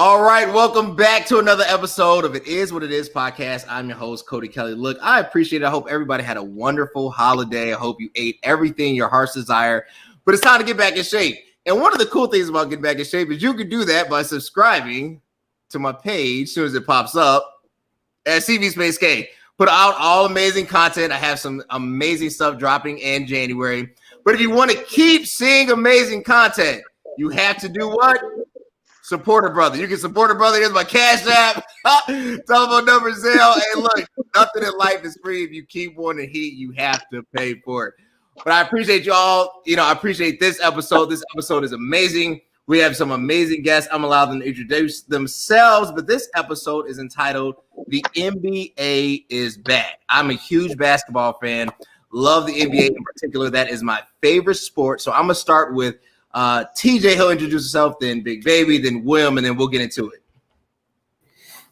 All right, welcome back to another episode of It Is What It Is podcast. I'm your host, Cody Kelly. Look, I appreciate it. I hope everybody had a wonderful holiday. I hope you ate everything your heart's desire, but it's time to get back in shape. And one of the cool things about getting back in shape is you can do that by subscribing to my page as soon as it pops up at CV Space K. Put out all amazing content. I have some amazing stuff dropping in January. But if you want to keep seeing amazing content, you have to do what? Support a brother. You can support a brother. Here's my Cash App, telephone number, Zelle. Hey, look, nothing in life is free. If you keep wanting heat, you have to pay for it. But I appreciate y'all. I appreciate this episode. This episode is amazing. We have some amazing guests. I'm allowed them to introduce themselves, but this episode is entitled "The NBA is Back." I'm a huge basketball fan. Love the NBA in particular. That is my favorite sport. So I'm gonna start with TJ. He'll introduce himself, then Big Baby, then William, and then we'll get into it.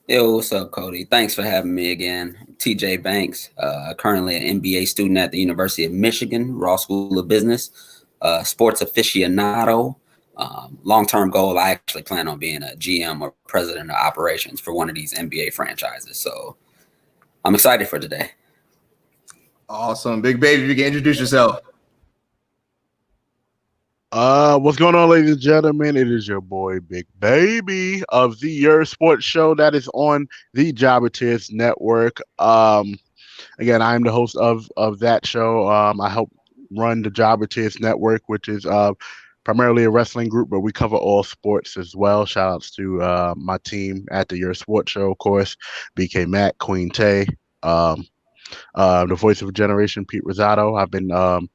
Yo, what's up, Cody? Thanks for having me again. TJ Banks, currently an MBA student at the University of Michigan, Ross School of Business, sports aficionado. Long-term goal, I actually plan on being a GM or president of operations for one of these NBA franchises. So I'm excited for today. Awesome. Big Baby, you can introduce yourself. What's going on, ladies and gentlemen? It is your boy Big Baby of the Your Sports Show that is on the Jobbertiz Network. Again, I am the host of that show. I help run the Jobbertiz Network, which is primarily a wrestling group, but we cover all sports as well. Shout outs to my team at the Your Sports Show, of course, BK Matt, Queen Tay, the voice of a generation, Pete Rosado.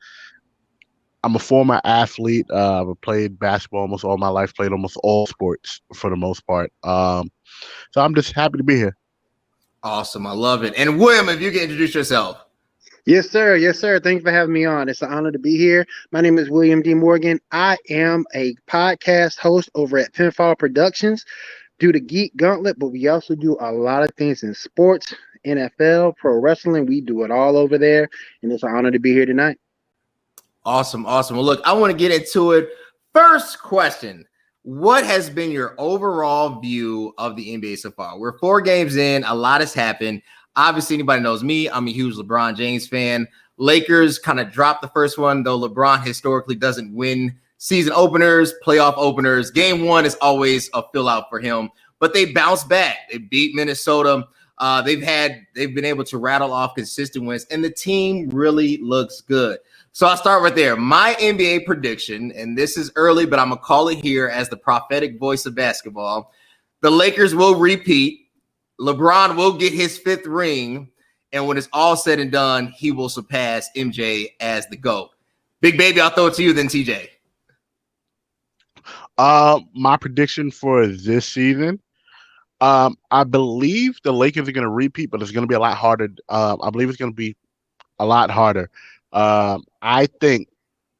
I'm a former athlete. I've played basketball almost all my life, played almost all sports for the most part. So I'm just happy to be here. Awesome. I love it. And William, if you can introduce yourself. Yes, sir. Yes, sir. Thank you for having me on. It's an honor to be here. My name is William D. Morgan. I am a podcast host over at Pinfall Productions. Do the Geek Gauntlet, but we also do a lot of things in sports, NFL, pro wrestling. We do it all over there. And it's an honor to be here tonight. Awesome. Well, look, I want to get into it. First question. What has been your overall view of the NBA so far? We're 4 games in. A lot has happened. Obviously, anybody knows me. I'm a huge LeBron James fan. Lakers kind of dropped the first one, though LeBron historically doesn't win season openers, playoff openers. Game 1 is always a fill out for him, but they bounced back. They beat Minnesota. They've been able to rattle off consistent wins, and the team really looks good. So I'll start right there. My NBA prediction, and this is early, but I'm going to call it here as the prophetic voice of basketball. The Lakers will repeat. LeBron will get his 5th ring, and when it's all said and done, he will surpass MJ as the GOAT. Big Baby, I'll throw it to you then, TJ. My prediction for this season, I believe the Lakers are going to repeat, but it's going to be a lot harder. I believe it's going to be a lot harder. I think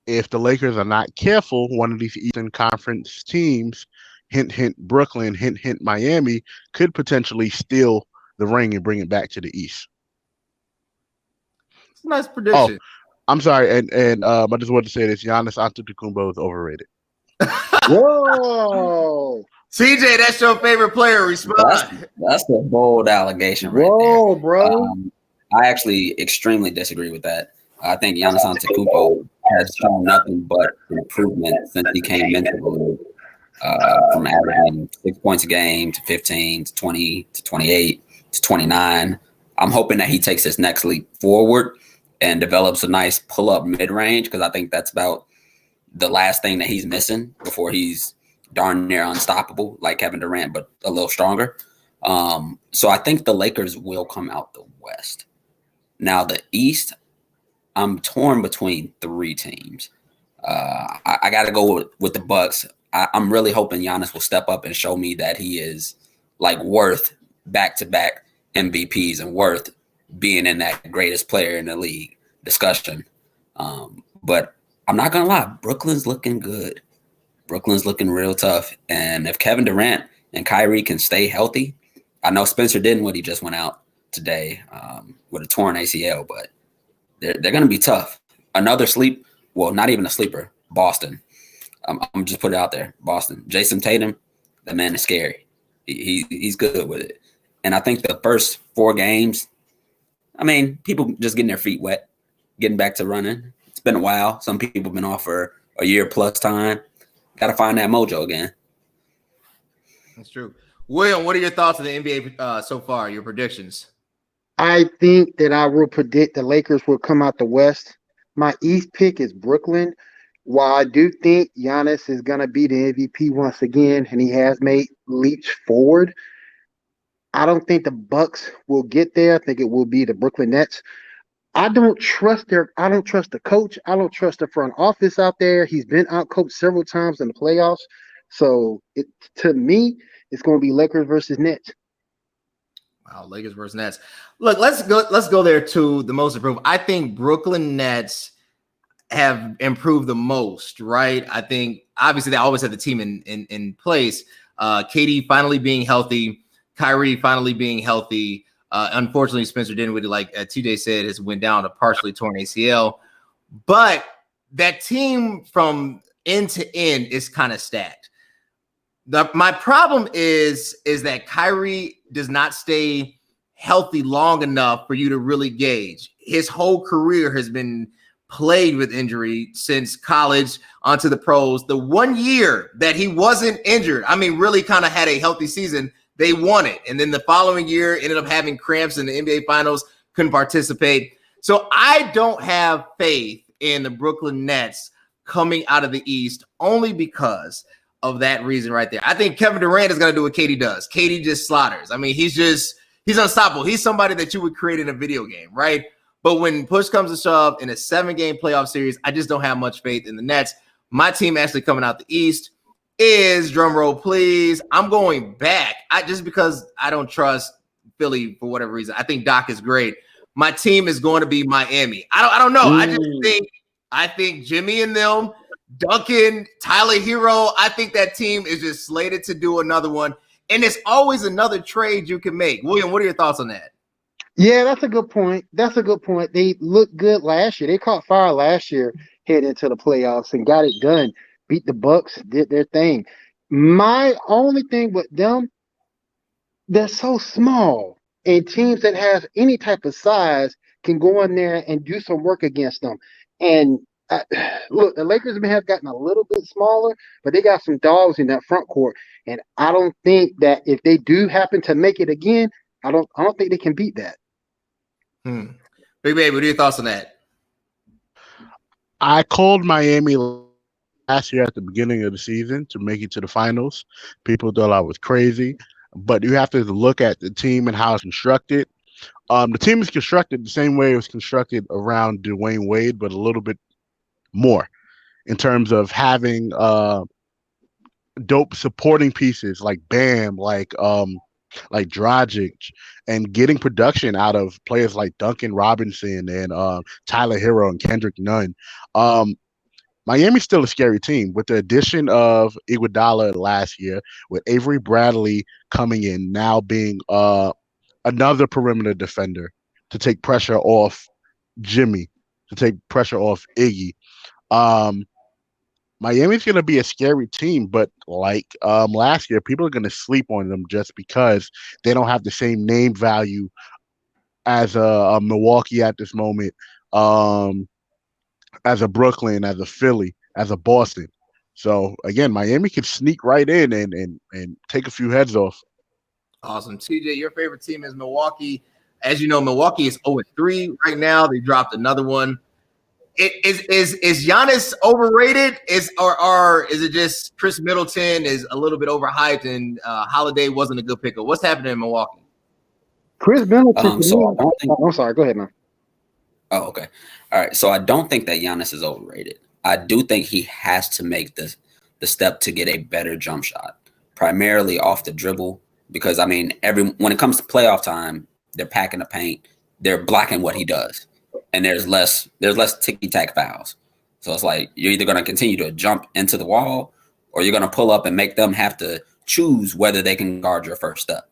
if the Lakers are not careful, one of these Eastern Conference teams, hint, hint, Brooklyn, hint, hint, Miami, could potentially steal the ring and bring it back to the East. It's a nice prediction. Oh, I'm sorry, and I just wanted to say this: Giannis Antetokounmpo is overrated. Whoa, TJ, that's your favorite player. Respond. That's a bold allegation right whoa, there. bro. I actually extremely disagree with that. I think Giannis Antetokounmpo has shown nothing but improvement since he came into the league. From averaging 6 points a game to 15 to 20 to 28 to 29. I'm hoping that he takes his next leap forward and develops a nice pull-up mid-range, because I think that's about the last thing that he's missing before he's darn near unstoppable, like Kevin Durant, but a little stronger. So I think the Lakers will come out the West. Now, the East, I'm torn between 3 teams. I got to go with the Bucks. I'm really hoping Giannis will step up and show me that he is worth back-to-back MVPs and worth being in that greatest player in the league discussion. But I'm not going to lie, Brooklyn's looking good. Brooklyn's looking real tough. And if Kevin Durant and Kyrie can stay healthy, I know Spencer Dinwiddie just went out today with a torn ACL, but they're going to be tough. Another not even a sleeper, Boston. I'm just put it out there. Boston. Jason Tatum, the man is scary. He's good with it. And I think the first 4 games, I mean, people just getting their feet wet, getting back to running. It's been a while. Some people have been off for a year plus time. Got to find that mojo again. That's true. William, what are your thoughts on the NBA so far? Your predictions? I think that I will predict the Lakers will come out the West. My East pick is Brooklyn. While I do think Giannis is going to be the MVP once again, and he has made leaps forward, I don't think the Bucks will get there. I think it will be the Brooklyn Nets. I don't trust the coach. I don't trust the front office out there. He's been outcoached several times in the playoffs. So to me, it's going to be Lakers versus Nets. Wow, Lakers versus Nets. Look, let's go there to the most improved. I think Brooklyn Nets have improved the most, right? I think obviously they always had the team in place. KD finally being healthy, Kyrie finally being healthy. Unfortunately, Spencer Dinwiddie, like TJ said, has went down a partially torn ACL. But that team from end to end is kind of stacked. My problem is that Kyrie does not stay healthy long enough for you to really gauge. His whole career has been plagued with injury since college onto the pros. The 1 year that he wasn't injured, I mean, really kind of had a healthy season, they won it. And then the following year ended up having cramps in the NBA Finals, couldn't participate. So I don't have faith in the Brooklyn Nets coming out of the East only because of that reason right there. I think Kevin Durant is going to do what KD does. KD just slaughters. I mean, he's unstoppable. He's somebody that you would create in a video game, right? But when push comes to shove in a 7-game playoff series, I just don't have much faith in the Nets. My team actually coming out the East is, drum roll please, I'm going back. Just because I don't trust Philly for whatever reason. I think Doc is great. My team is going to be Miami. I don't know. I think Jimmy and them, Duncan, Tyler Hero, I think that team is just slated to do another one. And it's always another trade you can make. William, what are your thoughts on that? Yeah, that's a good point. They looked good last year. They caught fire last year heading into the playoffs and got it done. Beat the Bucks, did their thing. My only thing with them, they're so small. And teams that have any type of size can go in there and do some work against them. And look, the Lakers may have gotten a little bit smaller, but they got some dogs in that front court. And I don't think that if they do happen to make it again, I don't think they can beat that. Big Baby, what are your thoughts on that? I called Miami last year at the beginning of the season to make it to the finals. People thought I was crazy, but you have to look at the team and how it's constructed. The team is constructed the same way it was constructed around Dwayne Wade, but a little bit more in terms of having dope supporting pieces like Bam, like Dragic, and getting production out of players like Duncan Robinson and Tyler Hero and Kendrick Nunn. Miami's still a scary team with the addition of Iguodala last year, with Avery Bradley coming in now being another perimeter defender to take pressure off Jimmy, to take pressure off Iggy. Miami's going to be a scary team, but like last year, people are going to sleep on them just because they don't have the same name value as a Milwaukee at this moment, as a Brooklyn, as a Philly, as a Boston. So again, Miami could sneak right in and take a few heads off. Awesome. TJ, your favorite team is Milwaukee. As you know, Milwaukee is 0-3 right now. They dropped another one. Is Giannis overrated? Or is it just Chris Middleton is a little bit overhyped and Holiday wasn't a good pickup? What's happening in Milwaukee? Chris Middleton. I'm sorry. Go ahead, man. Oh, okay. All right. So I don't think that Giannis is overrated. I do think he has to make the step to get a better jump shot, primarily off the dribble. Because I mean, when it comes to playoff time, they're packing the paint, they're blocking what he does, and there's less ticky-tack fouls. So it's like you're either going to continue to jump into the wall, or you're going to pull up and make them have to choose whether they can guard your first step.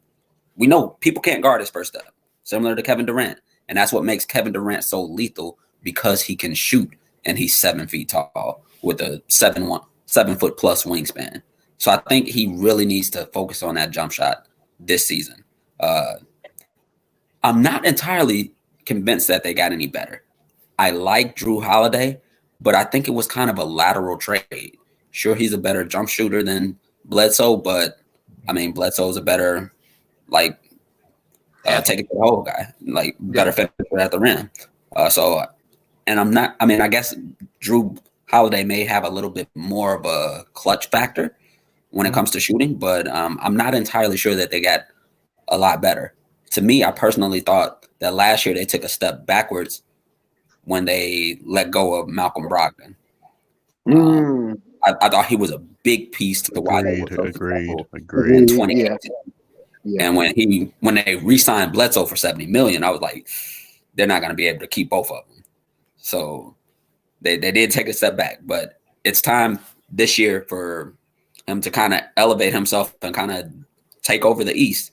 We know people can't guard his first step, similar to Kevin Durant, and that's what makes Kevin Durant so lethal, because he can shoot and he's 7 feet tall with a 7 foot plus wingspan. So I think he really needs to focus on that jump shot this season. I'm not entirely convinced that they got any better. I like Drew Holiday, but I think it was kind of a lateral trade. Sure, he's a better jump shooter than Bledsoe, but I mean, Bledsoe's a better, like, take it to the hole guy, like, better finisher at the rim. I guess Drew Holiday may have a little bit more of a clutch factor when it comes to shooting, but I'm not entirely sure that they got a lot better. To me, I personally thought that last year they took a step backwards when they let go of Malcolm Brogdon. I thought he was a big piece to why they were so successful in 2018. Yeah. And when they re-signed Bledsoe for $70 million, I was like, they're not going to be able to keep both of them. So they did take a step back, but it's time this year for him to kind of elevate himself and kind of take over the East.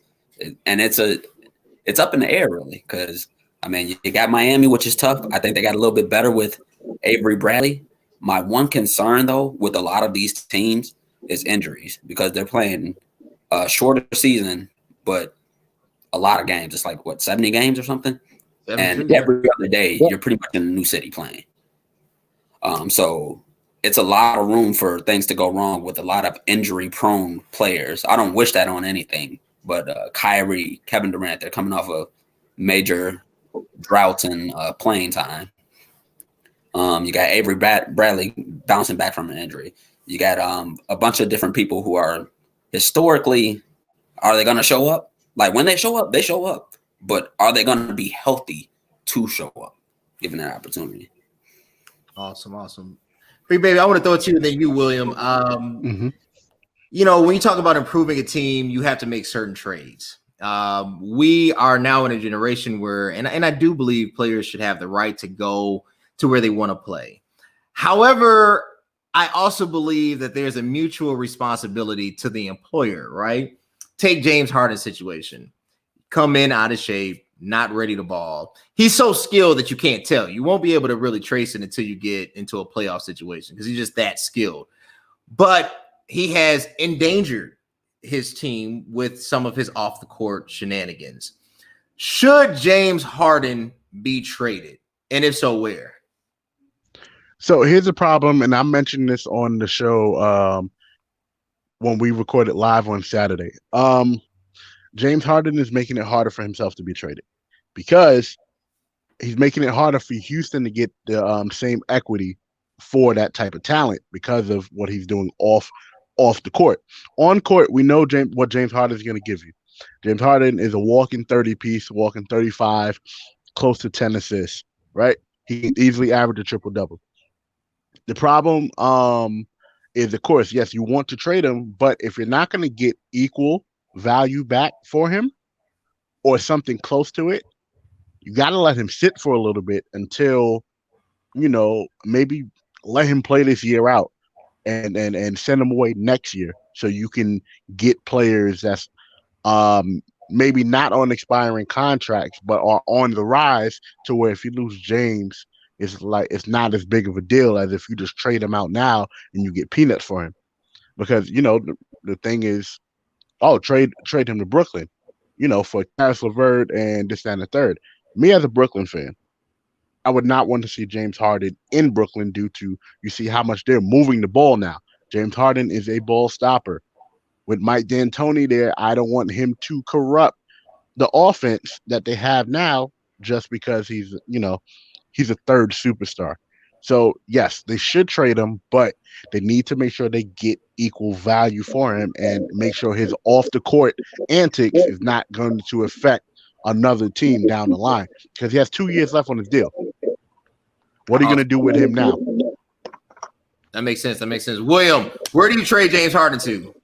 And it's up in the air, really, because, I mean, you got Miami, which is tough. I think they got a little bit better with Avery Bradley. My one concern, though, with a lot of these teams is injuries, because they're playing a shorter season, but a lot of games. It's like, 70 games or something? And every other day, you're pretty much in a new city playing. So it's a lot of room for things to go wrong with a lot of injury-prone players. I don't wish that on anything, but Kyrie, Kevin Durant, they're coming off a major drought in playing time. You got Avery Bradley bouncing back from an injury. You got a bunch of different people who are historically, are they going to show up? Like, when they show up, they show up. But are they going to be healthy to show up, given that opportunity? Awesome. Big baby, I want to throw it to you, then you, William. You know, when you talk about improving a team, you have to make certain trades. We are now in a generation where, and I do believe players should have the right to go to where they want to play. However, I also believe that there's a mutual responsibility to the employer, right? Take James Harden's situation. Come in out of shape, not ready to ball. He's so skilled that you can't tell. You won't be able to really trace it until you get into a playoff situation because he's just that skilled. But he has endangered his team with some of his off-the-court shenanigans. Should James Harden be traded? And if so, where? So here's the problem, and I mentioned this on the show when we recorded live on Saturday. James Harden is making it harder for himself to be traded because he's making it harder for Houston to get the same equity for that type of talent because of what he's doing off the court. On court, we know what James Harden is going to give you. James Harden is a walking 30-piece, walking 35, close to 10 assists, right? He can easily average a triple-double. The problem is, of course, yes, you want to trade him, but if you're not going to get equal value back for him or something close to it, you got to let him sit for a little bit until, maybe let him play this year out and send him away next year so you can get players that's maybe not on expiring contracts but are on the rise to where if you lose James, it's not as big of a deal as if you just trade him out now and you get peanuts for him. Because, the thing is, trade him to Brooklyn, for Caris LeVert and this, that, and the third. Me as a Brooklyn fan, I would not want to see James Harden in Brooklyn due to, you see how much they're moving the ball now. James Harden is a ball stopper. With Mike D'Antoni there, I don't want him to corrupt the offense that they have now just because he's a third superstar. So, yes, they should trade him, but they need to make sure they get equal value for him and make sure his off-the-court antics is not going to affect another team down the line because he has 2 years left on his deal. What are you going to do with him now? That makes sense. William, where do you trade James Harden to?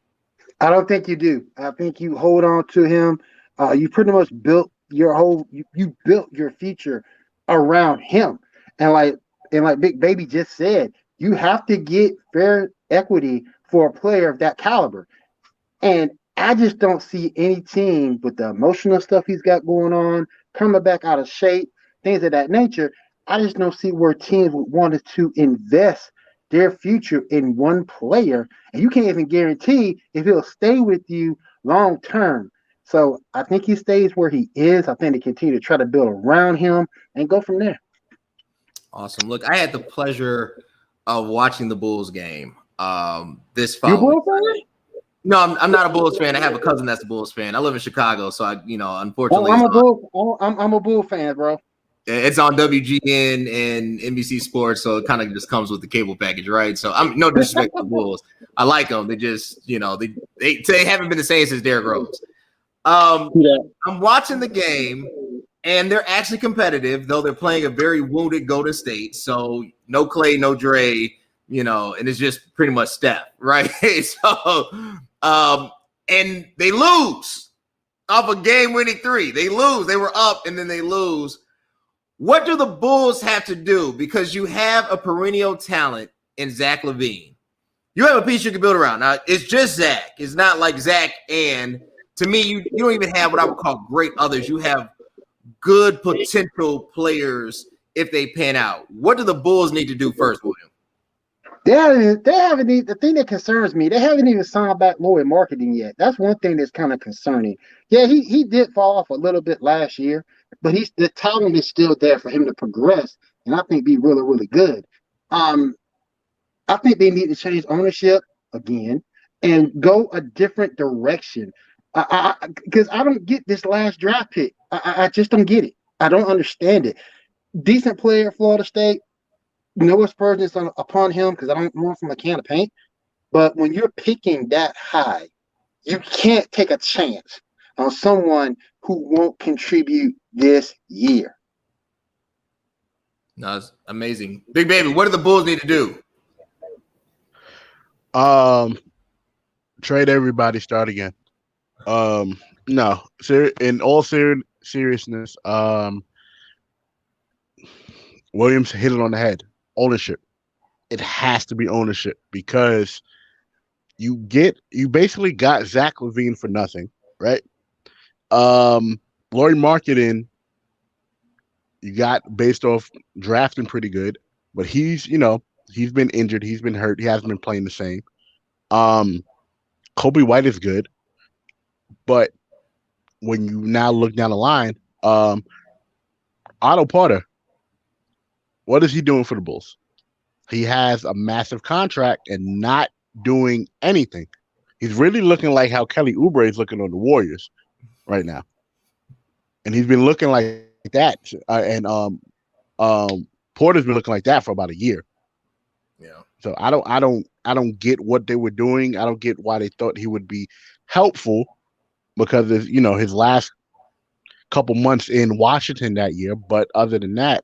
I don't think you do. I think you hold on to him. You pretty much built your you built your future around him. And like Big Baby just said, you have to get fair equity for a player of that caliber. And I just don't see any team with the emotional stuff he's got going on, coming back out of shape, things of that nature. I just don't see where teams would want to invest their future in one player, and you can't even guarantee if he'll stay with you long term. So I think he stays where he is. I think they continue to try to build around him and go from there. Awesome. Look, I had the pleasure of watching the Bulls game this You a following. Bulls fan? No, I'm not a Bulls fan. I have a cousin that's a Bulls fan. I live in Chicago, so unfortunately, I'm a Bull fan, bro. it's on WGN and NBC Sports, so it kind of just comes with the cable package, right? So I'm no disrespect to the Bulls. I like them. They just, they haven't been the same since Derrick Rose. I'm watching the game, and they're actually competitive, though they're playing a very wounded Golden State. So no Clay, no Dre, and it's just pretty much Steph, right? So, and they lose off a game-winning three. They lose. They were up, and then they lose. What do the Bulls have to do? Because you have a perennial talent in Zach LaVine. You have a piece you can build around. Now, it's just Zach. It's not like Zach and, to me, you don't even have what I would call great others. You have good potential players if they pan out. What do the Bulls need to do first, William? They haven't even, the thing that concerns me, they haven't even signed back Lauri Marketing yet. That's one thing that's kind of concerning. Yeah, he did fall off a little bit last year, but the talent is still there for him to progress, and I think be really, really good. I think they need to change ownership again and go a different direction. Because I don't get this last draft pick. I just don't get it. I don't understand it. Decent player at Florida State. No aspersions upon him because I don't know him from a can of paint. But when you're picking that high, you can't take a chance on someone who won't contribute this year. No, it's amazing. Big Baby, what do the Bulls need to do? Trade everybody, start again. No, in all seriousness, Williams hit it on the head. Ownership. It has to be ownership because you basically got Zach LaVine for nothing, right? Lauri Marketing, you got based off drafting pretty good, but he's been injured, he's been hurt, he hasn't been playing the same. Coby White is good, but when you now look down the line, Otto Porter, what is he doing for the Bulls? He has a massive contract and not doing anything. He's really looking like how Kelly Oubre is looking on the Warriors right now, and he's been looking like that. And Porter's been looking like that for about a year. Yeah. So I don't get what they were doing. I don't get why they thought he would be helpful because of his last couple months in Washington that year. But other than that,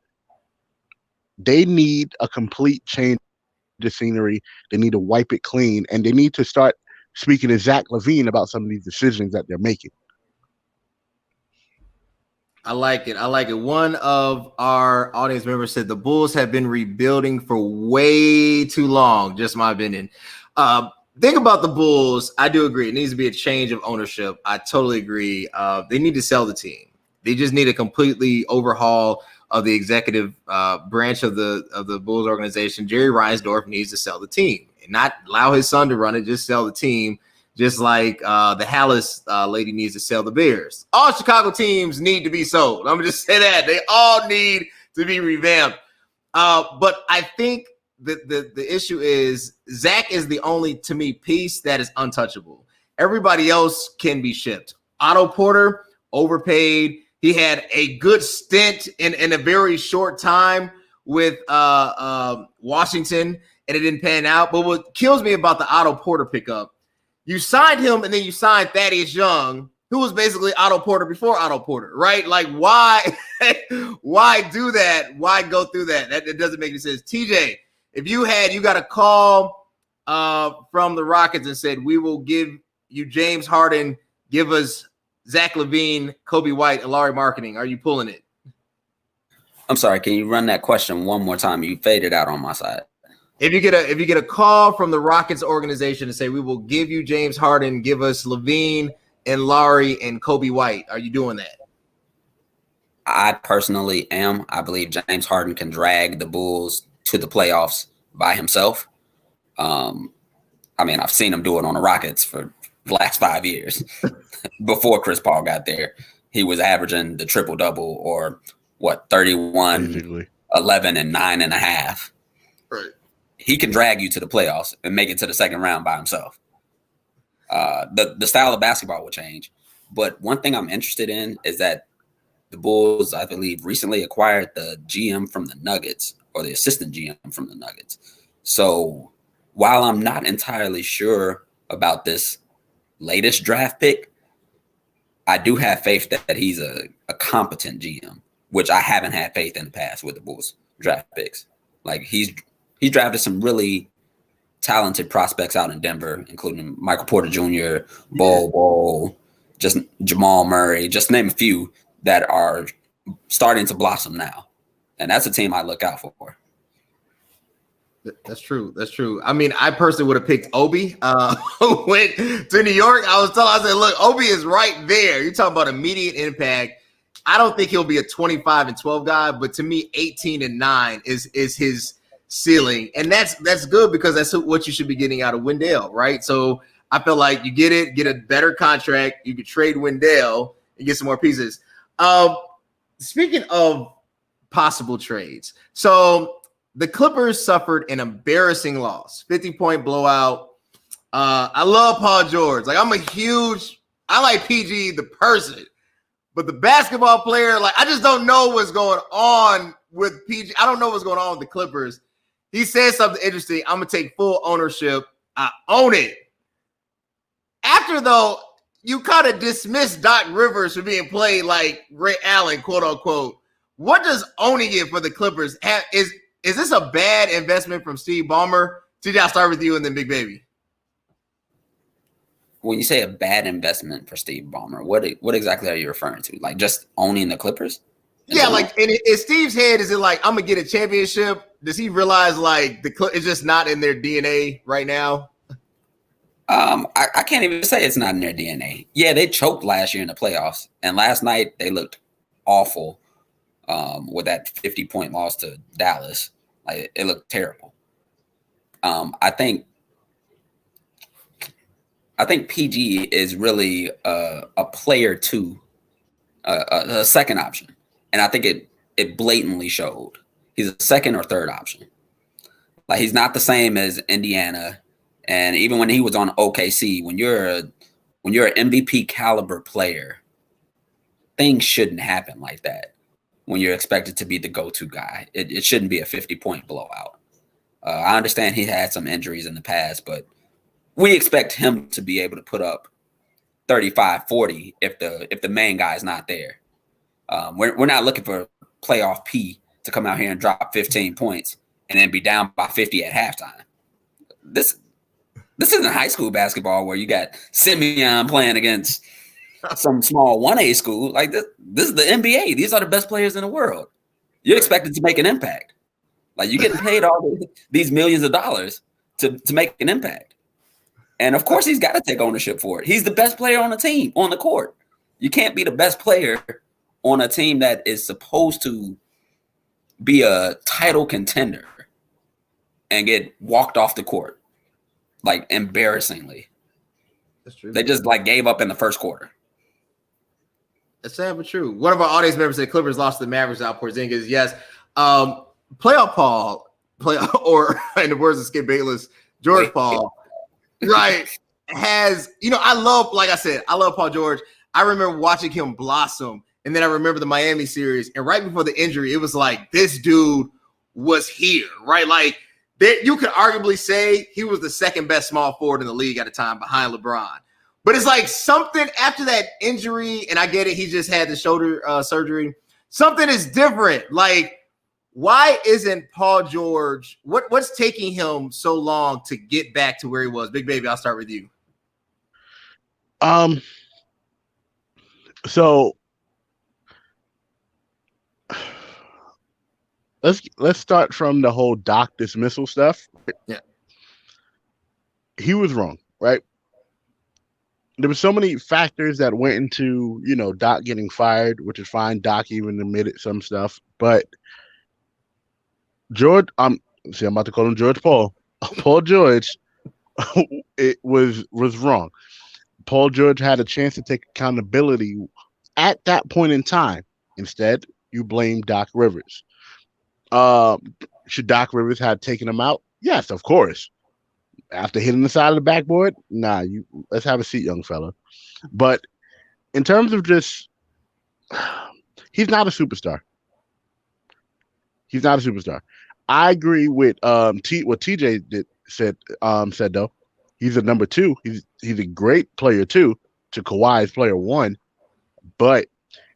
they need a complete change of the scenery. They need to wipe it clean, and they need to start speaking to Zach LaVine about some of these decisions that they're making. I like it. One of our audience members said the Bulls have been rebuilding for way too long. Just my opinion. Think about the Bulls. I do agree. It needs to be a change of ownership. I totally agree. They need to sell the team. They just need a completely overhaul of the executive branch of the Bulls organization. Jerry Reinsdorf needs to sell the team and not allow his son to run it. Just sell the team. Just like the Hallis lady needs to sell the Bears. All Chicago teams need to be sold. I'm going to just say that. They all need to be revamped. But I think the issue is Zach is the only, to me, piece that is untouchable. Everybody else can be shipped. Otto Porter, overpaid. He had a good stint in a very short time with Washington, and it didn't pan out. But what kills me about the Otto Porter pickup, you signed him, and then you signed Thaddeus Young, who was basically Otto Porter before Otto Porter, right? Like, why do that? Why go through that? That doesn't make any sense. TJ, if you got a call from the Rockets and said, we will give you James Harden, give us Zach LaVine, Coby White, and Lauri Marketing, are you pulling it? I'm sorry. Can you run that question one more time? You faded out on my side. If you get a call from the Rockets organization to say we will give you James Harden, give us LaVine and Lauri and Coby White, are you doing that? I personally am. I believe James Harden can drag the Bulls to the playoffs by himself. I mean, I've seen him do it on the Rockets for the last 5 years. Before Chris Paul got there, he was averaging the triple-double or 31, basically 11, and 9.5. Right. He can drag you to the playoffs and make it to the second round by himself. The style of basketball will change. But one thing I'm interested in is that the Bulls, I believe, recently acquired the GM from the Nuggets, or the assistant GM from the Nuggets. So while I'm not entirely sure about this latest draft pick, I do have faith that he's a competent GM, which I haven't had faith in the past with the Bulls draft picks. Like he drafted some really talented prospects out in Denver, including Michael Porter Jr., Bol, just Jamal Murray, just name a few that are starting to blossom now. And that's a team I look out for. That's true. That's true. I mean, I personally would have picked Obi, who went to New York. I said, look, Obi is right there. You're talking about immediate impact. I don't think he'll be a 25-12 guy, but to me, 18-9 is his ceiling. And that's good because that's what you should be getting out of Wendell, right? So I feel like you get a better contract. You could trade Wendell and get some more pieces. Speaking of possible trades, so the Clippers suffered an embarrassing loss, 50-point blowout. I love Paul George. Like I like PG the person, but the basketball player, like I just don't know what's going on with PG. I don't know what's going on with the Clippers. He said something interesting. I'm gonna take full ownership. I own it. After though, you kind of dismissed Doc Rivers for being played like Ray Allen, quote unquote. What does owning it for the Clippers have? Is this a bad investment from Steve Ballmer? TJ, I'll start with you and then Big Baby. When you say a bad investment for Steve Ballmer, what exactly are you referring to? Like just owning the Clippers? Yeah, like in Steve's head, is it like I'm gonna get a championship? Does he realize like it's just not in their DNA right now? I can't even say it's not in their DNA. Yeah, they choked last year in the playoffs, and last night they looked awful. With that 50-point loss to Dallas, like it looked terrible. I think PG is really a player too, a second option, and I think it blatantly showed. He's a second or third option. Like he's not the same as Indiana, and even when he was on OKC, when you're an MVP caliber player, things shouldn't happen like that. When you're expected to be the go-to guy, it shouldn't be a 50-point blowout. I understand he had some injuries in the past, but we expect him to be able to put up 35, 40 if the main guy is not there. We're not looking for playoff P to come out here and drop 15 points and then be down by 50 at halftime. This isn't high school basketball where you got Simeon playing against some small 1A school. Like this is the NBA. These are the best players in the world. You're expected to make an impact. Like you're getting paid all these millions of dollars to make an impact. And of course he's got to take ownership for it. He's the best player on the team, on the court. You can't be the best player on a team that is supposed to be a title contender and get walked off the court. Like embarrassingly. That's true. They just like gave up in the first quarter. That's sad but true. One of our audience members said Clippers lost to the Mavericks out Porzingis. Yes. Playoff Paul, or in the words of Skip Bayless, George Paul, right, has, I love Paul George. I remember watching him blossom. And then I remember the Miami series. And right before the injury, it was like, this dude was here, right? Like, you could arguably say he was the second best small forward in the league at the time behind LeBron. But it's like something after that injury, and I get it, he just had the shoulder surgery. Something is different. Like, why isn't Paul George, what's taking him so long to get back to where he was? Big Baby, I'll start with you. So let's start from the whole Doc dismissal stuff. Yeah. He was wrong, right? There were so many factors that went into, Doc getting fired, which is fine. Doc even admitted some stuff, but George, I'm about to call him George Paul. Paul George, it was wrong. Paul George had a chance to take accountability at that point in time. Instead, you blame Doc Rivers. Should Doc Rivers have taken him out? Yes, of course. After hitting the side of the backboard, nah. Let's have a seat, young fella. But in terms of just, he's not a superstar. He's not a superstar. I agree with what TJ said though. He's a number two. He's a great player too, to Kawhi's player one. But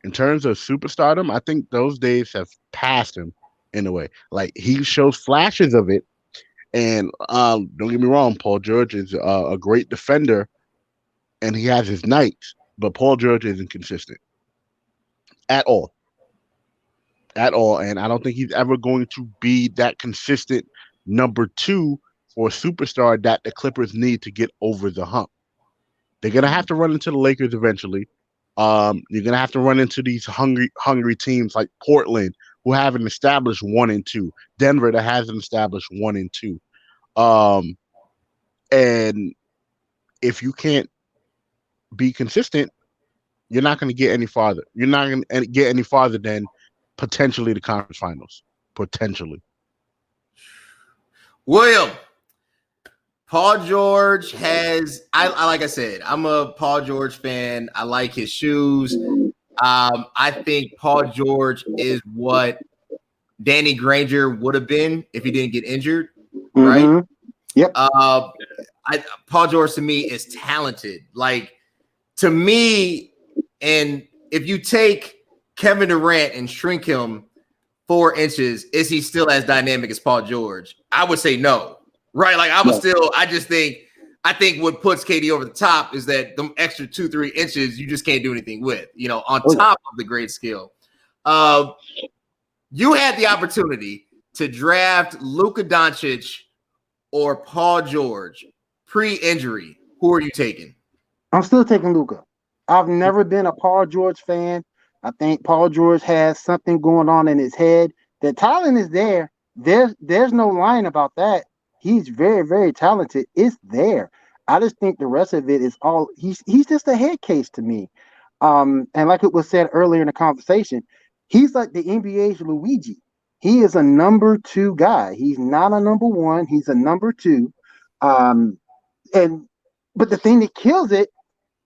in terms of superstardom, I think those days have passed him in a way. Like, he shows flashes of it. And don't get me wrong, Paul George is a great defender, and he has his nights. But Paul George isn't consistent at all. At all. And I don't think he's ever going to be that consistent number two or superstar that the Clippers need to get over the hump. They're going to have to run into the Lakers eventually. You're going to have to run into these hungry teams like Portland, who have an established 1 and 2. Denver, that has an established 1 and 2. And if you can't be consistent, you're not going to get any farther. You're not going to get any farther than potentially the conference finals. Potentially. William, Paul George has, I like I said, I'm a Paul George fan. I like his shoes. I think Paul George is what Danny Granger would have been if he didn't get injured, right? Mm-hmm. Yep. Paul George to me is talented. Like, to me, and if you take Kevin Durant and shrink him 4 inches, is he still as dynamic as Paul George? I would say no, right? Like, I think what puts KD over the top is that them extra 2-3 inches you just can't do anything with, on top of the great skill. You had the opportunity to draft Luka Doncic or Paul George pre-injury. Who are you taking? I'm still taking Luka. I've never been a Paul George fan. I think Paul George has something going on in his head. The talent is there. There's no lying about that. He's very, very talented. It's there. I just think the rest of it is all he's just a head case to me. And like it was said earlier in the conversation, he's like the NBA's Luigi. He is a number 2 guy. He's not a number 1. He's a number 2. But the thing that kills it,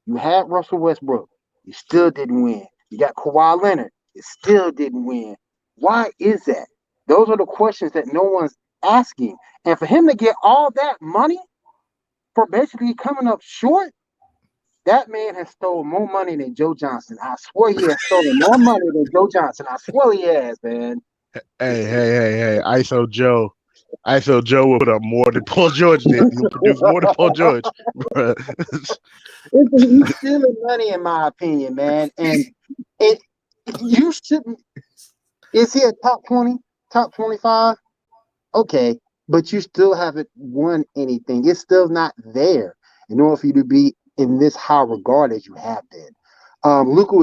you had Russell Westbrook. You still didn't win. You got Kawhi Leonard. You still didn't win. Why is that? Those are the questions that no one's asking. And for him to get all that money for basically coming up short, that man has stolen more money than Joe Johnson. I swear he has stolen more money than Joe Johnson. I swear he has, man. Hey. ISO Joe will put up more than Paul George did. He'll produce more than Paul George. He's stealing money, in my opinion, man. And you shouldn't. Is he a top 20, top 25? Okay, but you still haven't won anything. It's still not there in order for you to be in this high regard as you have been. Luka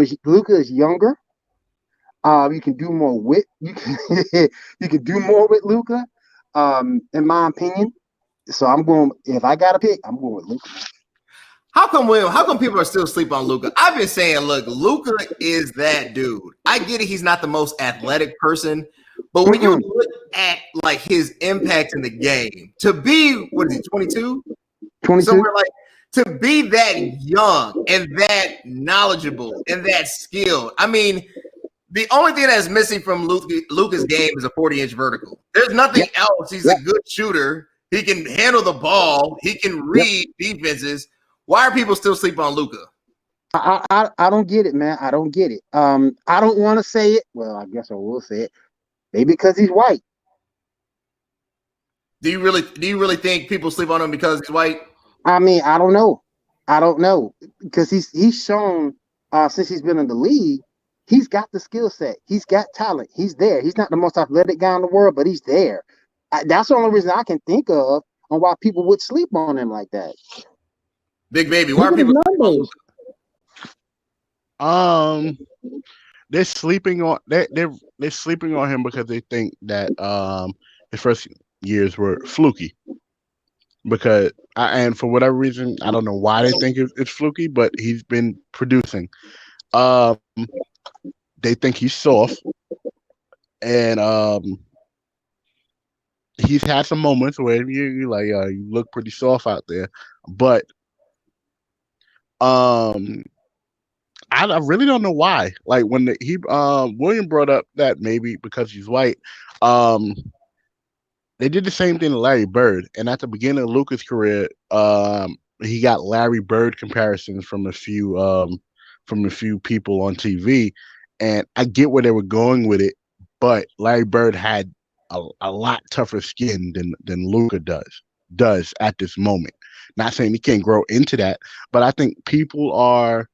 is younger. You can do more with you can do more with Luka, in my opinion. So if I got to pick, I'm going with Luka. How come people are still sleeping on Luka? I've been saying, look, Luka is that dude. I get it, he's not the most athletic person, but when you look at like his impact in the game, to be 22? 22. Somewhere like, to be that young and that knowledgeable and that skilled. I mean, the only thing that's missing from Luka's game is a 40-inch vertical. There's nothing else. He's a good shooter. He can handle the ball. He can read defenses. Why are people still sleeping on Luka? I don't get it, man. I don't get it. I don't want to say it. Well, I guess I will say it. Maybe because he's white. Do you really think people sleep on him because he's white? I mean, I don't know because he's shown since he's been in the league, he's got the skill set. He's got talent. He's there. He's not the most athletic guy in the world, but he's there. That's the only reason I can think of on why people would sleep on him like that. Big baby, why are people they're sleeping on they're sleeping on him because they think that his first years were fluky. because and for whatever reason, I don't know why they think it's fluky, but he's been producing. Um, they think he's soft, and he's had some moments where you like you look pretty soft out there, but um, I really don't know why. Like when William brought up that maybe because he's white, um, they did the same thing to Larry Bird, and at the beginning of Luka's career, he got Larry Bird comparisons from a few people on TV, and I get where they were going with it, but Larry Bird had a lot tougher skin than Luka does at this moment. Not saying he can't grow into that, but I think people are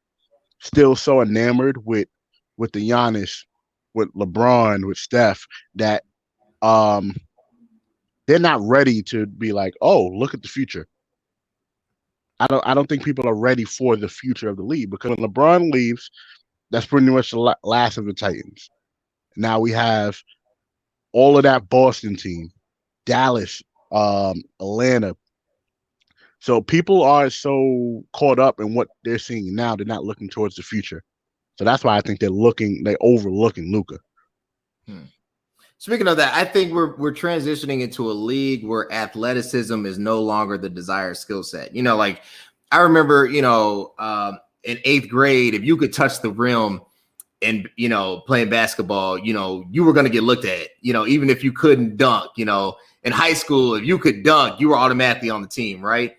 still so enamored with the Giannis, with LeBron, with Steph that um they're not ready to be like, oh, look at the future. I don't think people are ready for the future of the league because when LeBron leaves, that's pretty much the last of the Titans. Now we have all of that Boston team, Dallas, Atlanta. So people are so caught up in what they're seeing now, they're not looking towards the future. So that's why I think they're overlooking Luka. Speaking of that, I think we're transitioning into a league where athleticism is no longer the desired skill set. You know, like I remember, in 8th grade, if you could touch the rim and, playing basketball, you were going to get looked at, even if you couldn't dunk, in high school, if you could dunk, you were automatically on the team, right?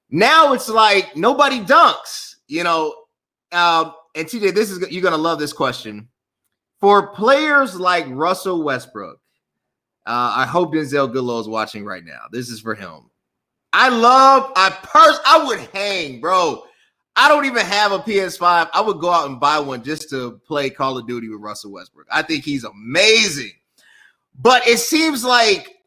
Now it's like nobody dunks, and TJ, you're going to love this question. For players like Russell Westbrook, I hope Denzel Goodlow is watching right now. This is for him. I would hang, bro. I don't even have a PS5. I would go out and buy one just to play Call of Duty with Russell Westbrook. I think he's amazing. But it seems like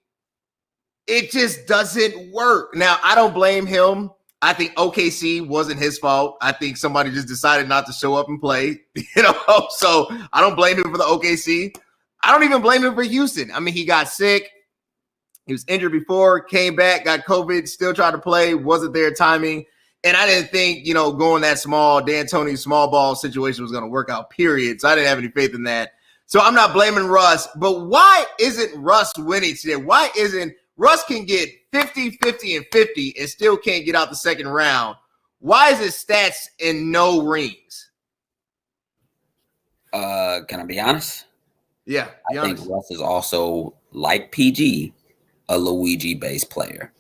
it just doesn't work. Now, I don't blame him. I think OKC wasn't his fault. I think somebody just decided not to show up and play, so I don't blame him for the OKC. I don't even blame him for Houston. I mean, he got sick. He was injured before, came back, got COVID, still tried to play, wasn't there timing. And I didn't think, going that D'Antoni small ball situation was going to work out, period. So I didn't have any faith in that. So I'm not blaming Russ. But why isn't Russ winning today? Why isn't Russ can get 50, 50, and 50 and still can't get out the second round? Why is his stats in no rings? Can I be honest? Yeah, I think Russ is also, like PG, a Luigi-based player.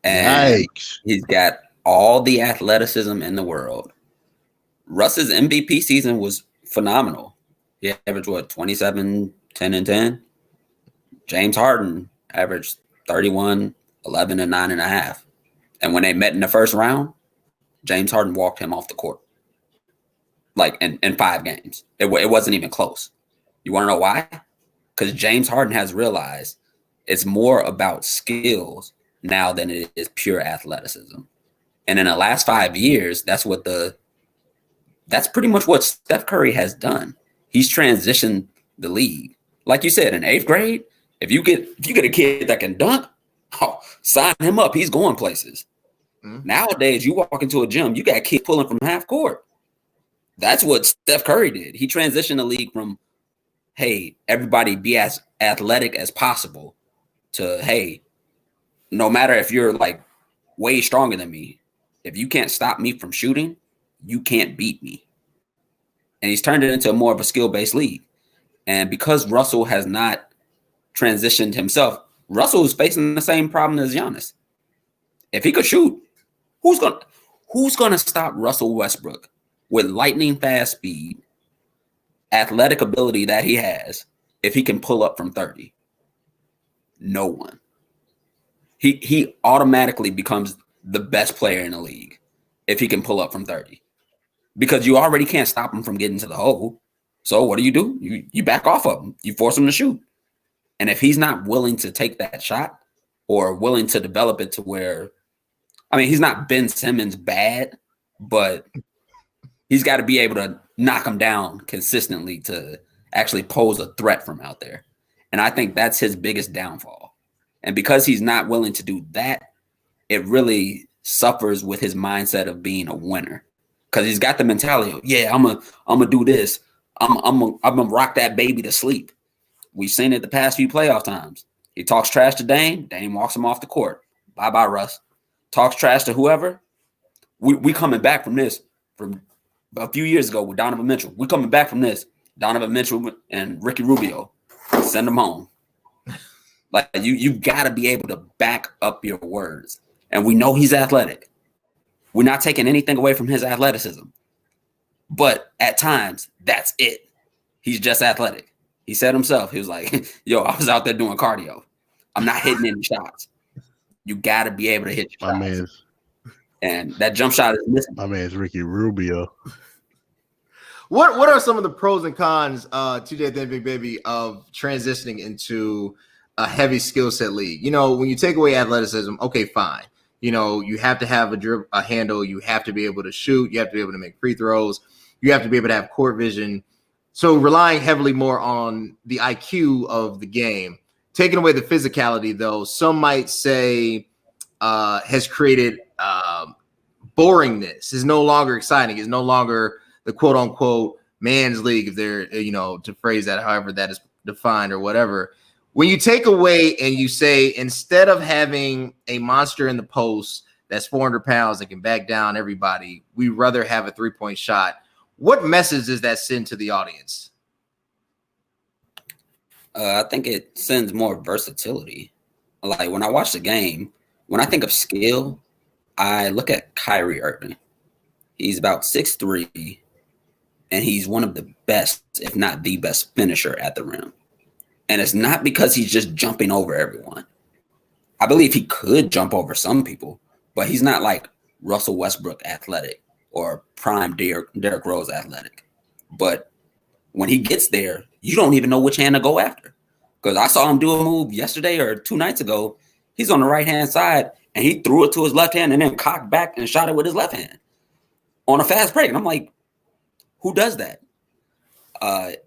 And he's got all the athleticism in the world. Russ's MVP season was phenomenal. He averaged, 27, 10, and 10? James Harden averaged 31, 11, and 9.5. And when they met in the first round, James Harden walked him off the court. Like in 5 games. It wasn't even close. You want to know why? Because James Harden has realized it's more about skills now than it is pure athleticism. And in the last 5 years, that's pretty much what Steph Curry has done. He's transitioned the league. Like you said, in 8th grade, if you get a kid that can dunk, sign him up. He's going places. Mm-hmm. Nowadays, you walk into a gym, you got kids pulling from half court. That's what Steph Curry did. He transitioned the league from, hey, everybody be as athletic as possible to, hey, no matter if you're like way stronger than me, if you can't stop me from shooting, you can't beat me. And he's turned it into more of a skill-based league. And because Russell has not transitioned himself, Russell is facing the same problem as Giannis. If he could shoot, who's gonna stop Russell Westbrook with lightning fast speed, athletic ability that he has, if he can pull up from 30? No one. He automatically becomes the best player in the league if he can pull up from 30. Because you already can't stop him from getting to the hole. So what do? You back off of him. You force him to shoot. And if he's not willing to take that shot or willing to develop it to where, I mean, he's not Ben Simmons bad, but he's got to be able to knock him down consistently to actually pose a threat from out there. And I think that's his biggest downfall. And because he's not willing to do that, it really suffers with his mindset of being a winner. Because he's got the mentality of, yeah, I'm gonna do this. I'm gonna rock that baby to sleep. We've seen it the past few playoff times. He talks trash to Dame. Dame walks him off the court. Bye-bye, Russ. Talks trash to whoever. We coming back from this from a few years ago with Donovan Mitchell. We coming back from this. Donovan Mitchell and Ricky Rubio. Send them home. Like you got to be able to back up your words. And we know he's athletic. We're not taking anything away from his athleticism. But at times, that's it. He's just athletic. He said himself, he was like, yo, I was out there doing cardio. I'm not hitting any shots. You got to be able to hit your shots. And that jump shot is missing. My man's Ricky Rubio. What are some of the pros and cons, TJ then Big Baby, of transitioning into a heavy skill set league? You know, when you take away athleticism, okay, fine. You know, you have to have a handle. You have to be able to shoot. You have to be able to make free throws. You have to be able to have court vision. So relying heavily more on the IQ of the game. Taking away the physicality, though, some might say has created boringness, is no longer exciting, is no longer the quote unquote man's league, if they're, you know, to phrase that however that is defined or whatever. When you take away and you say, instead of having a monster in the post that's 400 pounds and can back down everybody, we'd rather have a 3-point shot. What message does that send to the audience? I think it sends more versatility. Like when I watch the game, when I think of skill, I look at Kyrie Irving. He's about 6'3", and he's one of the best, if not the best finisher at the rim. And it's not because he's just jumping over everyone. I believe he could jump over some people, but he's not like Russell Westbrook athletic or prime Derrick Rose athletic. But when he gets there, you don't even know which hand to go after. Because I saw him do a move yesterday or 2 nights ago. He's on the right-hand side, and he threw it to his left hand and then cocked back and shot it with his left hand on a fast break. And I'm like, who does that?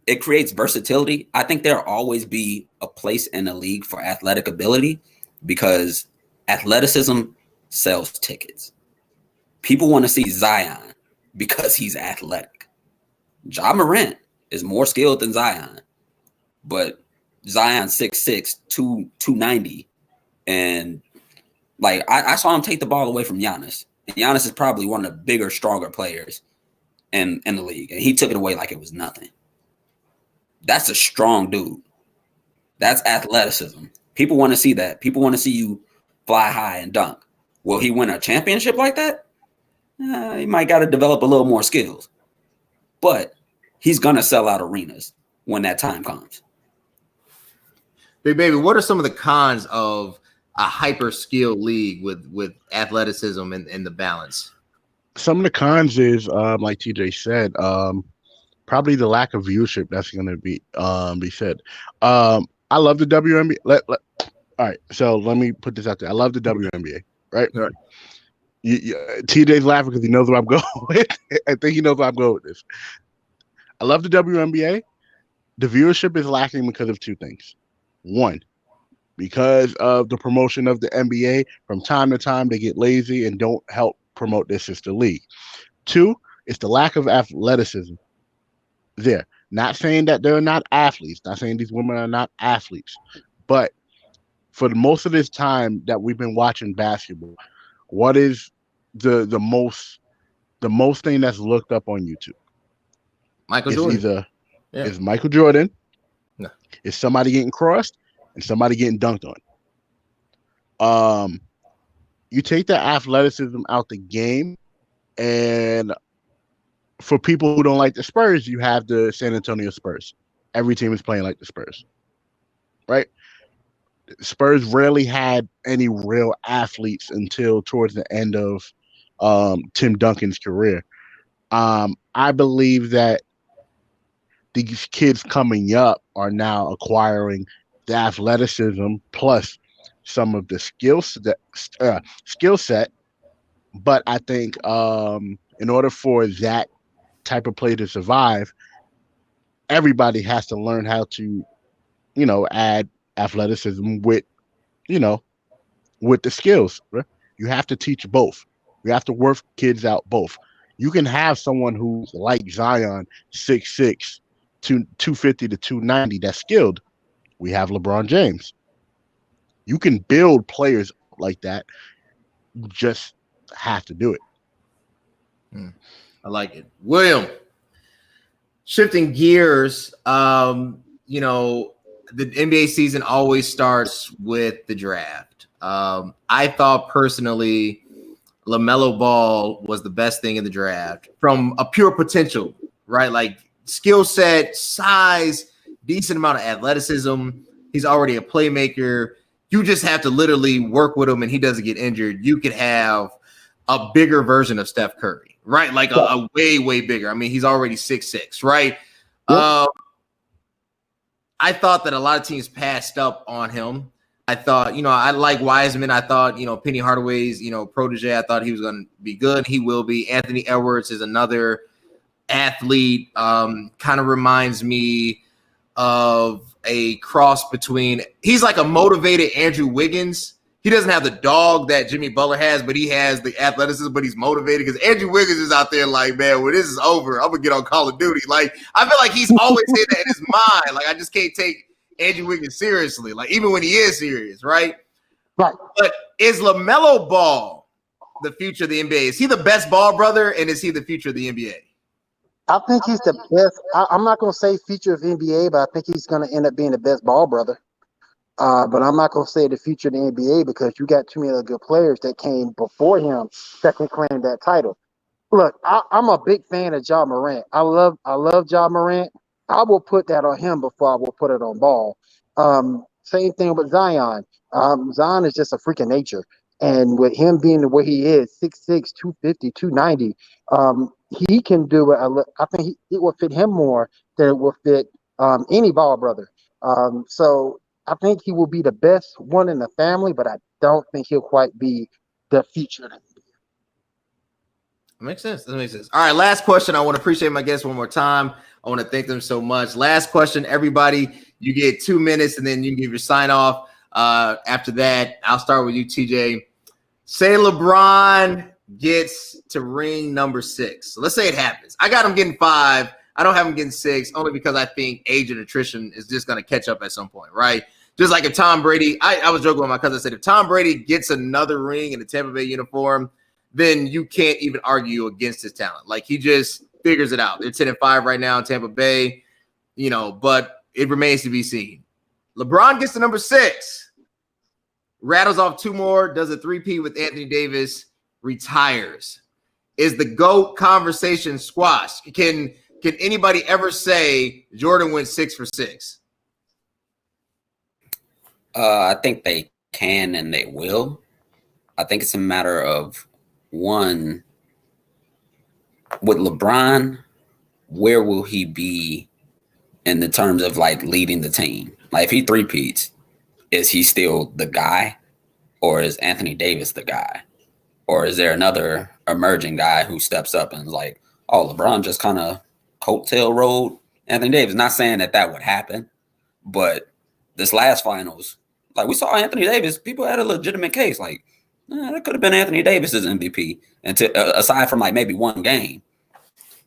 It creates versatility. I think there'll always be a place in the league for athletic ability because athleticism sells tickets. People want to see Zion because he's athletic. Ja Morant is more skilled than Zion, but Zion's 6'6", 290. And like I saw him take the ball away from Giannis. And Giannis is probably one of the bigger, stronger players in the league. And he took it away like it was nothing. That's a strong dude. That's athleticism. People want to see that. People want to see you fly high and dunk. Will he win a championship like that? He might got to develop a little more skills. But he's going to sell out arenas when that time comes. Big Baby, what are some of the cons of a hyper-skilled league with athleticism and the balance? Some of the cons is, like TJ said, probably the lack of viewership that's going to be said. I love the WNBA. All right, so let me put this out there. I love the WNBA, right? All right. TJ's laughing because he knows where I'm going with. I think he knows where I'm going with this. I love the WNBA. The viewership is lacking because of 2 things. One, because of the promotion of the NBA, from time to time they get lazy and don't help promote their sister league. 2, it's the lack of athleticism there. Not saying that they're not athletes, not saying these women are not athletes, but for most of this time that we've been watching basketball, what is the most thing that's looked up on YouTube? Michael Jordan. Either it's Michael Jordan, no. It's somebody getting crossed, and somebody getting dunked on. You take the athleticism out the game, and for people who don't like the Spurs, you have the San Antonio Spurs. Every team is playing like the Spurs, right? Spurs rarely had any real athletes until towards the end of Tim Duncan's career. I believe that these kids coming up are now acquiring the athleticism plus some of the skill set. But I think in order for that type of play to survive, everybody has to learn how to, add athleticism with with the skills. Right? You have to teach both. You have to work kids out both. You can have someone who's like Zion, 6'6", 250 to 290, that's skilled. We have LeBron James. You can build players like that. You just have to do it. I like it. William, shifting gears, the NBA season always starts with the draft. I thought personally LaMelo Ball was the best thing in the draft from a pure potential, right? Like skill set, size, decent amount of athleticism. He's already a playmaker. You just have to literally work with him and he doesn't get injured. You could have a bigger version of Steph Curry, right? Like a way, way bigger. I mean, he's already 6'6", right? Yep. I thought that a lot of teams passed up on him. I thought, I like Wiseman. I thought, Penny Hardaway's, protege. I thought he was going to be good. He will be. Anthony Edwards is another athlete. Kind of reminds me of a cross between, he's like a motivated Andrew Wiggins. He doesn't have the dog that Jimmy Butler has, but he has the athleticism, but he's motivated because Andrew Wiggins is out there like, man, when this is over, I'm going to get on Call of Duty. Like, I feel like he's always had that in his mind. Like, I just can't take Andrew Wiggins seriously, like even when he is serious, right? Right. But is LaMelo Ball the future of the NBA? Is he the best ball brother, and is he the future of the NBA? I think he's the best. I'm not going to say future of NBA, but I think he's going to end up being the best ball brother. But I'm not going to say the future of the NBA because you got too many other good players that came before him that can claim that title. Look, I'm a big fan of Ja Morant. I love Ja Morant. I will put that on him before I will put it on Ball. Same thing with Zion. Zion is just a freak of nature. And with him being the way he is, 6'6", 250, 290, he can do it. I think it will fit him more than it will fit any ball brother. So I think he will be the best one in the family, but I don't think he'll quite be the future. That makes sense. All right, last question. I want to appreciate my guests one more time. I want to thank them so much. Last question, everybody. You get 2 minutes, and then you can give your sign off. After that, I'll start with you, TJ. Say LeBron gets to ring number 6. So let's say it happens. I got him getting 5. I don't have him getting 6, only because I think age and attrition is just going to catch up at some point, right? Just like if Tom Brady, I was joking with my cousin. I said, if Tom Brady gets another ring in the Tampa Bay uniform, then you can't even argue against his talent. Like he just figures it out. They're 10-5 right now in Tampa Bay, but it remains to be seen. LeBron gets to number 6, rattles off 2 more, does a 3-peat with Anthony Davis, retires. Is the GOAT conversation squashed? Can anybody ever say Jordan went 6 for 6? I think they can and they will. I think it's a matter of, one, with LeBron, where will he be in the terms of like leading the team? Like if he 3-peats, is he still the guy, or is Anthony Davis the guy, or is there another emerging guy who steps up and is like, oh, LeBron just kind of coattail rode Anthony Davis? Not saying that would happen, but this last finals, like we saw Anthony Davis, people had a legitimate case. Like, that could have been Anthony Davis's MVP, and aside from like maybe one game.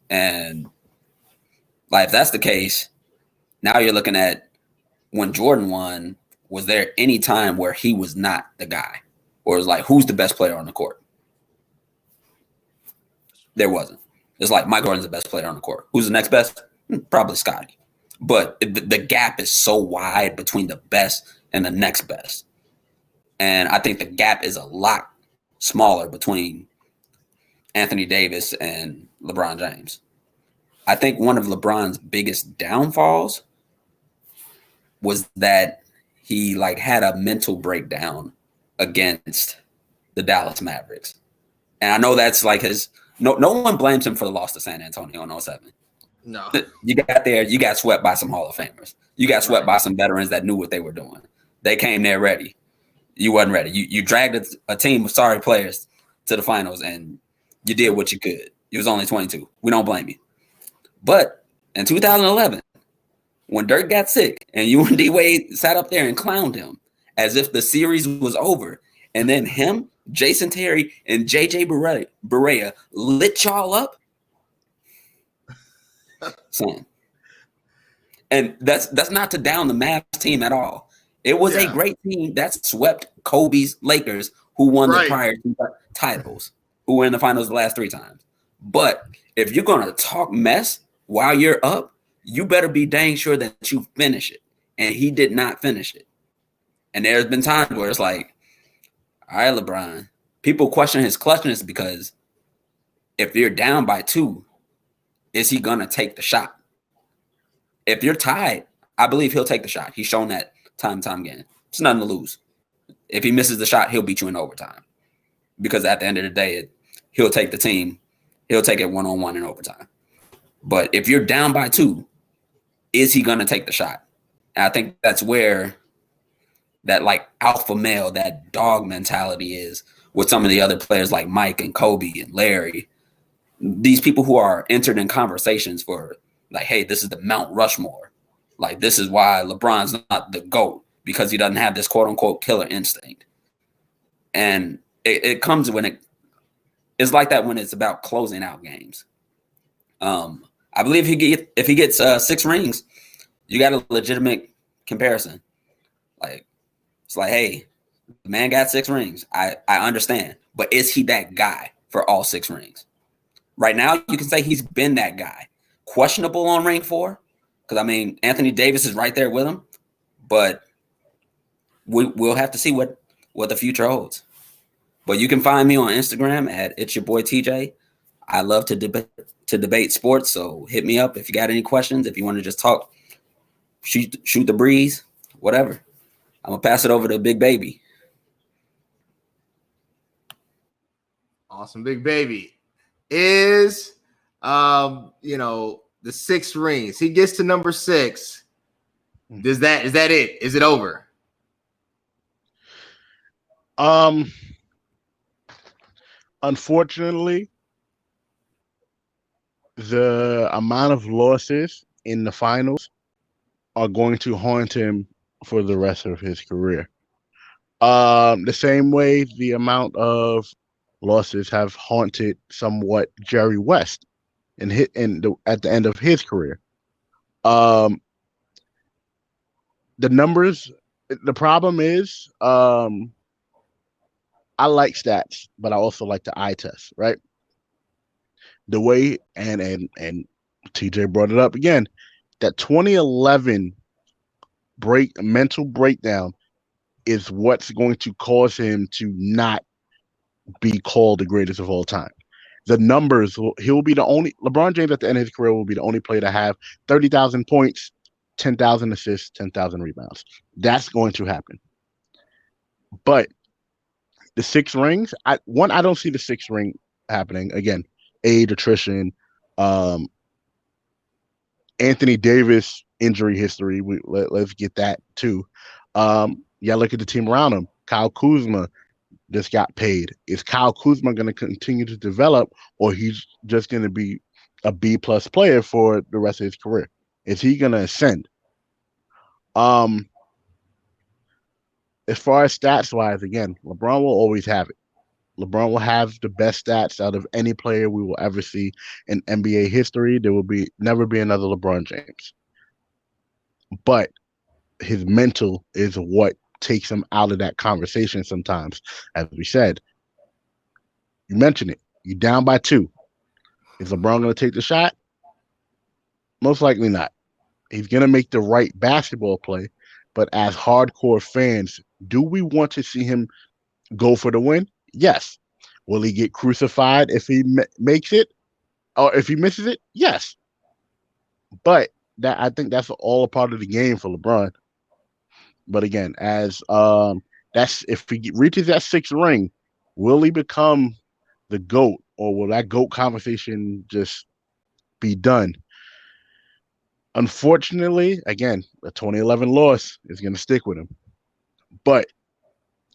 And like if that's the case, now you're looking at when Jordan won, was there any time where he was not the guy? Or it was like, who's the best player on the court? There wasn't. It's like Mike Gordon's the best player on the court. Who's the next best? Probably Scotty. But the gap is so wide between the best and the next best. And I think the gap is a lot smaller between Anthony Davis and LeBron James. I think one of LeBron's biggest downfalls was that he like had a mental breakdown against the Dallas Mavericks. And I know that's like no one blames him for the loss to San Antonio in 07. No. You got there, you got swept by some Hall of Famers. You got swept by some veterans that knew what they were doing. They came there ready. You wasn't ready. You dragged a team of sorry players to the finals, and you did what you could. You was only 22. We don't blame you. But in 2011, when Dirk got sick and you and D-Wade sat up there and clowned him, as if the series was over. And then him, Jason Terry, and JJ Barea lit y'all up. Son. And that's not to down the Mavs team at all. It was a great team that swept Kobe's Lakers, who won the prior two titles, who were in the finals the last 3 times. But if you're going to talk mess while you're up, you better be dang sure that you finish it. And he did not finish it. And there's been times where it's like, all right, LeBron, people question his clutchness because if you're down by 2, is he going to take the shot? If you're tied, I believe he'll take the shot. He's shown that time and time again. It's nothing to lose. If he misses the shot, he'll beat you in overtime. Because at the end of the day, he'll take the team. He'll take it one-on-one in overtime. But if you're down by 2, is he going to take the shot? And I think that's where that like alpha male, that dog mentality is with some of the other players like Mike and Kobe and Larry. These people who are entered in conversations for like, hey, this is the Mount Rushmore. Like, this is why LeBron's not the GOAT, because he doesn't have this quote-unquote killer instinct. And it comes when it's like that when it's about closing out games. I believe if he gets 6 rings, you got a legitimate comparison. Like, it's like, hey, the man got 6 rings. I understand. But is he that guy for all 6 rings? Right now, you can say he's been that guy. Questionable on ring 4, because, I mean, Anthony Davis is right there with him. But we'll have to see what the future holds. But you can find me on Instagram at It's Your Boy TJ. I love to debate sports, so hit me up if you got any questions. If you want to just talk, shoot the breeze, whatever. I'm going to pass it over to Big Baby. Awesome. Big Baby is, the 6 rings. He gets to number 6. Is that it? Is it over? Unfortunately, the amount of losses in the finals are going to haunt him for the rest of his career. The same way the amount of losses have haunted somewhat Jerry West at the end of his career. The numbers, the problem is, I like stats, but I also like the eye test, right? The way, and TJ brought it up again, that 2011 mental breakdown is what's going to cause him to not be called the greatest of all time. The numbers, he'll be the only, LeBron James at the end of his career will be the only player to have 30,000 points, 10,000 assists, 10,000 rebounds. That's going to happen. But the 6 rings, I don't see the 6 ring happening. Again, age, attrition, Anthony Davis injury history. Let's get that too. Look at the team around him. Kyle Kuzma just got paid. Is Kyle Kuzma going to continue to develop, or he's just going to be a B+ player for the rest of his career? Is he going to ascend? As far as stats wise, again, LeBron will always have it. LeBron will have the best stats out of any player we will ever see in NBA history. There will never be another LeBron James. But his mental is what takes him out of that conversation sometimes. As we said, you mentioned it. You're down by 2. Is LeBron going to take the shot? Most likely not. He's going to make the right basketball play. But as hardcore fans, do we want to see him go for the win? Yes. Will he get crucified if he makes it? Or if he misses it? Yes. But I think that's all a part of the game for LeBron. But again, as that's if he reaches that 6th ring, will he become the GOAT, or will that GOAT conversation just be done? Unfortunately, again, the 2011 loss is going to stick with him. But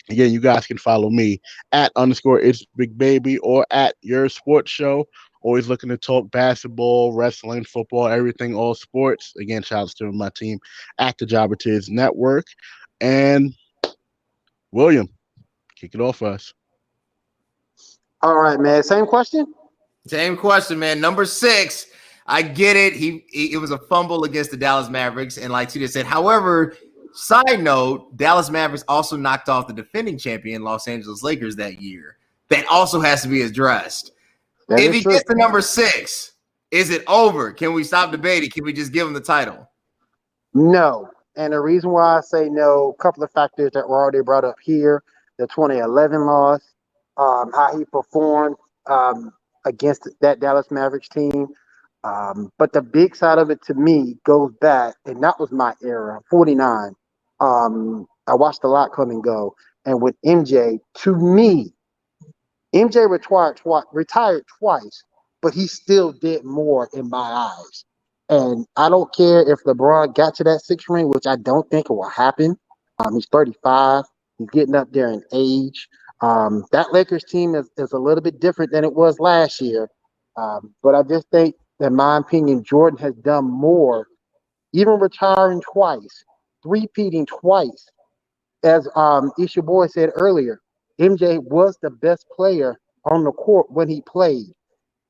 again, you guys can follow me at _It's Big Baby or at Your Sports Show. Always looking to talk basketball, wrestling, football, everything, all sports. Again, shout outs to my team at the Jobber Tiz Network. And William, kick it off for us. All right, man. Same question. Same question, man. Number 6. I get it. It was a fumble against the Dallas Mavericks, and like Tita said, however, side note, Dallas Mavericks also knocked off the defending champion Los Angeles Lakers that year. That also has to be addressed. If he gets to number 6, is it over? Can we stop debating? Can we just give him the title? No. And the reason why I say no, a couple of factors that were already brought up here: the 2011 loss, how he performed against that Dallas Mavericks team. But the big side of it to me goes back, and that was my era, 49. I watched a lot come and go. And with MJ, to me, MJ retired twice, but he still did more in my eyes. And I don't care if LeBron got to that 6th ring, which I don't think it will happen. He's 35. He's getting up there in age. That Lakers team is a little bit different than it was last year. But I just think, in my opinion, Jordan has done more, even retiring twice, three-peating twice. As Isha Boy said earlier, MJ was the best player on the court when he played.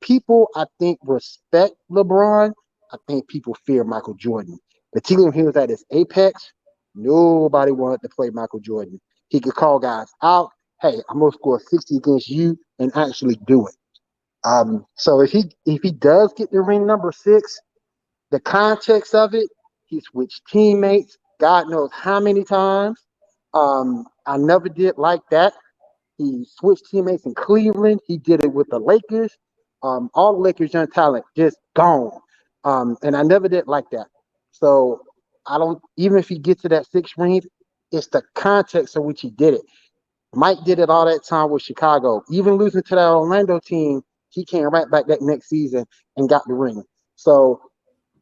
People, I think, respect LeBron. I think people fear Michael Jordan. Particularly when he was at his apex, nobody wanted to play Michael Jordan. He could call guys out. Hey, I'm going to score 60 against you and actually do it. So if he does get the ring number 6, the context of it, he switched teammates, God knows how many times. I never did like that. He switched teammates in Cleveland. He did it with the Lakers. All the Lakers' young talent just gone. And I never did like that. So I don't, even if he gets to that 6th ring, it's the context of which he did it. Mike did it all that time with Chicago. Even losing to that Orlando team, he came right back that next season and got the ring. So,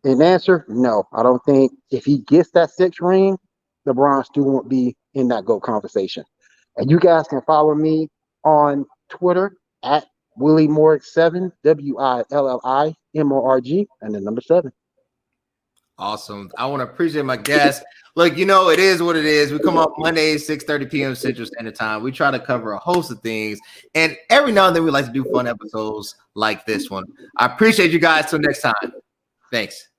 in answer, no. I don't think if he gets that 6th ring, LeBron still won't be in that GOAT conversation. And you guys can follow me on Twitter at WillieMorg7, WILLIMORG, and the number 7. Awesome. I want to appreciate my guests. Look, it is what it is. We come up Mondays, 6:30 p.m. Central Standard Time. We try to cover a host of things. And every now and then we like to do fun episodes like this one. I appreciate you guys. Till next time. Thanks.